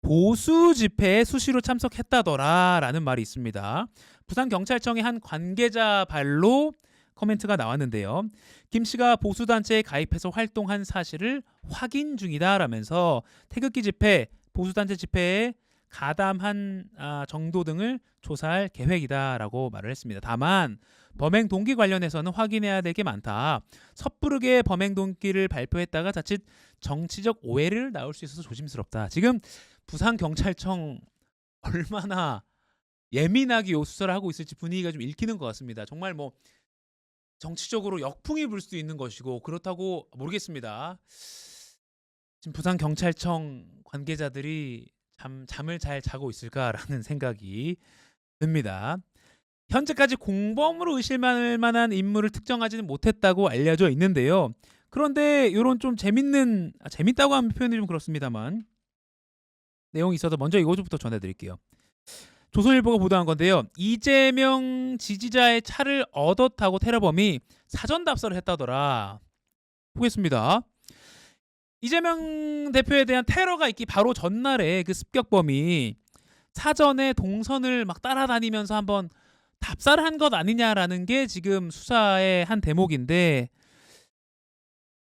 보수 집회에 수시로 참석했다더라라는 말이 있습니다. 부산경찰청의 한 관계자 발로 코멘트가 나왔는데요. 김 씨가 보수단체에 가입해서 활동한 사실을 확인 중이다라면서 태극기 집회, 보수단체 집회에 가담한 정도 등을 조사할 계획이다라고 말을 했습니다. 다만 범행 동기 관련해서는 확인해야 될 게 많다. 섣부르게 범행 동기를 발표했다가 자칫 정치적 오해를 낳을 수 있어서 조심스럽다. 지금 부산경찰청 얼마나 예민하게 요 수사를 하고 있을지 분위기가 좀 읽히는 것 같습니다. 정말 뭐 정치적으로 역풍이 불 수도 있는 것이고 그렇다고 모르겠습니다. 지금 부산경찰청 관계자들이 잠을 잘 자고 있을까라는 생각이 듭니다. 현재까지 공범으로 의심할 만한 인물을 특정하지는 못했다고 알려져 있는데요. 그런데 이런 좀 재밌다고 하면 표현이 좀 그렇습니다만 내용이 있어서 먼저 이거부터 전해드릴게요. 조선일보가 보도한 건데요. 이재명 지지자의 차를 얻어 타고 테러범이 사전 답사를 했다더라. 보겠습니다. 이재명 대표에 대한 테러가 있기 바로 전날에 그 습격범이 사전에 동선을 막 따라다니면서 한번 답사를 한 것 아니냐라는 게 지금 수사의 한 대목인데,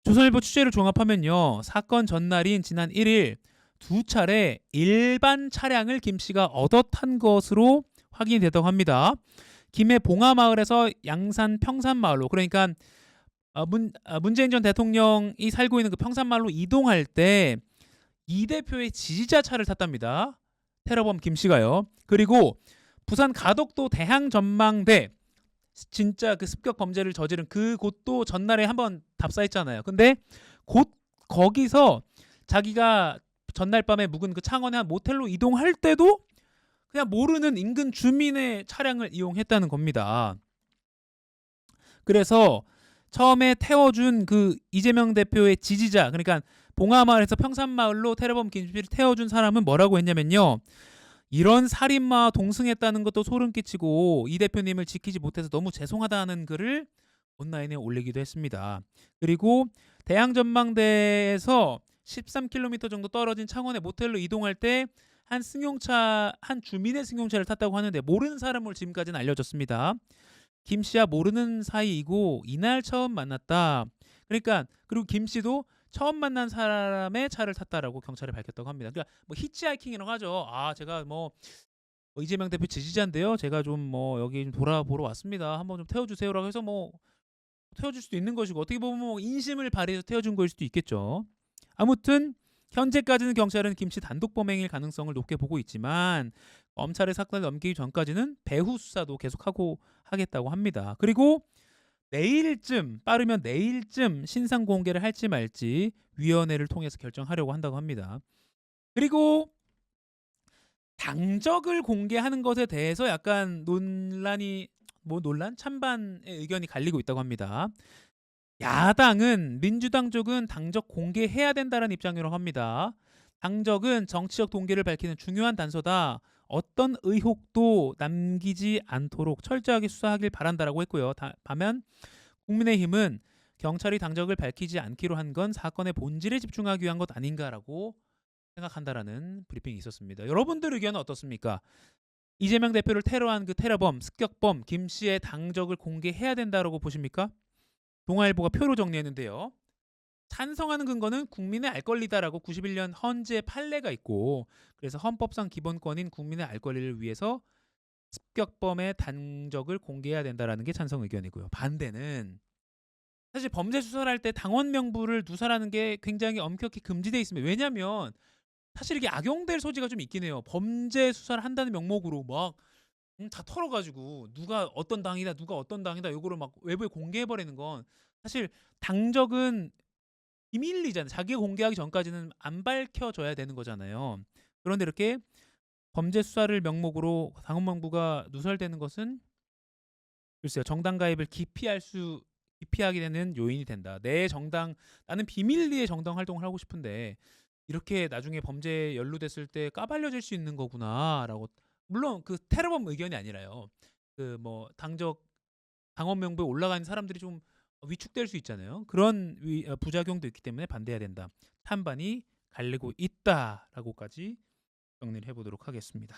조선일보 취재를 종합하면요, 사건 전날인 지난 1일 두 차례 일반 차량을 김 씨가 얻어 탄 것으로 확인이 됐다고 합니다. 김해 봉하마을에서 양산 평산마을로, 그러니까 문재인 전 대통령이 살고 있는 그 평산마을로 이동할 때 이 대표의 지지자 차를 탔답니다. 테러범 김 씨가요. 그리고 부산 가덕도 대항전망대, 진짜 그 습격 범죄를 저지른 그 곳도 전날에 한번 답사했잖아요. 근데 곧 거기서 자기가 전날 밤에 묵은 그 창원의 한 모텔로 이동할 때도 그냥 모르는 인근 주민의 차량을 이용했다는 겁니다. 그래서 처음에 태워준 그 이재명 대표의 지지자, 그러니까 봉하마을에서 평산마을로 테러범 김씨를 태워준 사람은 뭐라고 했냐면요, 이런 살인마와 동승했다는 것도 소름 끼치고 이 대표님을 지키지 못해서 너무 죄송하다는 글을 온라인에 올리기도 했습니다. 그리고 대항전망대에서 13km 정도 떨어진 창원의 모텔로 이동할 때 한 주민의 승용차를 탔다고 하는데 모르는 사람으로 지금까지는 알려졌습니다. 김 씨와 모르는 사이이고 이날 처음 만났다. 그러니까 그리고 김 씨도 처음 만난 사람의 차를 탔다라고 경찰에 밝혔다고 합니다. 그러니까 뭐 히치하이킹이라고 하죠. 제가 뭐 이재명 대표 지지자인데요. 제가 좀 뭐 여기 좀 돌아보러 왔습니다. 한번 좀 태워주세요라고 해서 뭐 태워줄 수도 있는 것이고, 어떻게 보면 뭐 인심을 발휘해서 태워준 거일 수도 있겠죠. 아무튼 현재까지는 경찰은 김 씨 단독 범행일 가능성을 높게 보고 있지만 검찰의 사건을 넘기기 전까지는 배후 수사도 계속하고 하겠다고 합니다. 그리고 빠르면 내일쯤 신상 공개를 할지 말지 위원회를 통해서 결정하려고 한다고 합니다. 그리고 당적을 공개하는 것에 대해서 약간 찬반의 의견이 갈리고 있다고 합니다. 야당은, 민주당 쪽은 당적 공개해야 된다는 입장이라고 합니다. 당적은 정치적 동기를 밝히는 중요한 단서다. 어떤 의혹도 남기지 않도록 철저하게 수사하길 바란다라고 했고요. 반면 국민의힘은 경찰이 당적을 밝히지 않기로 한 건 사건의 본질에 집중하기 위한 것 아닌가라고 생각한다라는 브리핑이 있었습니다. 여러분들 의견은 어떻습니까? 이재명 대표를 테러한 그 테러범, 습격범 김 씨의 당적을 공개해야 된다라고 보십니까? 동아일보가 표로 정리했는데요. 찬성하는 근거는 국민의 알 권리다라고 91년 헌재 판례가 있고, 그래서 헌법상 기본권인 국민의 알 권리를 위해서 습격범의 당적을 공개해야 된다라는 게 찬성 의견이고요. 반대는 사실 범죄 수사를 할 때 당원 명부를 누설하는 게 굉장히 엄격히 금지되어 있습니다. 왜냐하면 사실 이게 악용될 소지가 좀 있긴 해요. 범죄 수사를 한다는 명목으로 막 다 털어가지고 누가 어떤 당이다, 누가 어떤 당이다, 요거를 막 외부에 공개해버리는 건 사실 당적은 비밀리잖아요. 자기가 공개하기 전까지는 안 밝혀져야 되는 거잖아요. 그런데 이렇게 범죄 수사를 명목으로 당원 명부가 누설되는 것은 글쎄요, 정당 가입을 기피하게 되는 요인이 된다. 나는 비밀리에 정당 활동을 하고 싶은데 이렇게 나중에 범죄에 연루됐을 때 까발려질 수 있는 거구나라고. 물론 그 테러범 의견이 아니라요. 그 뭐 당원 명부에 올라가 있는 사람들이 좀 위축될 수 있잖아요. 그런 부작용도 있기 때문에 반대해야 된다. 찬반이 갈리고 있다라고까지 정리를 해 보도록 하겠습니다.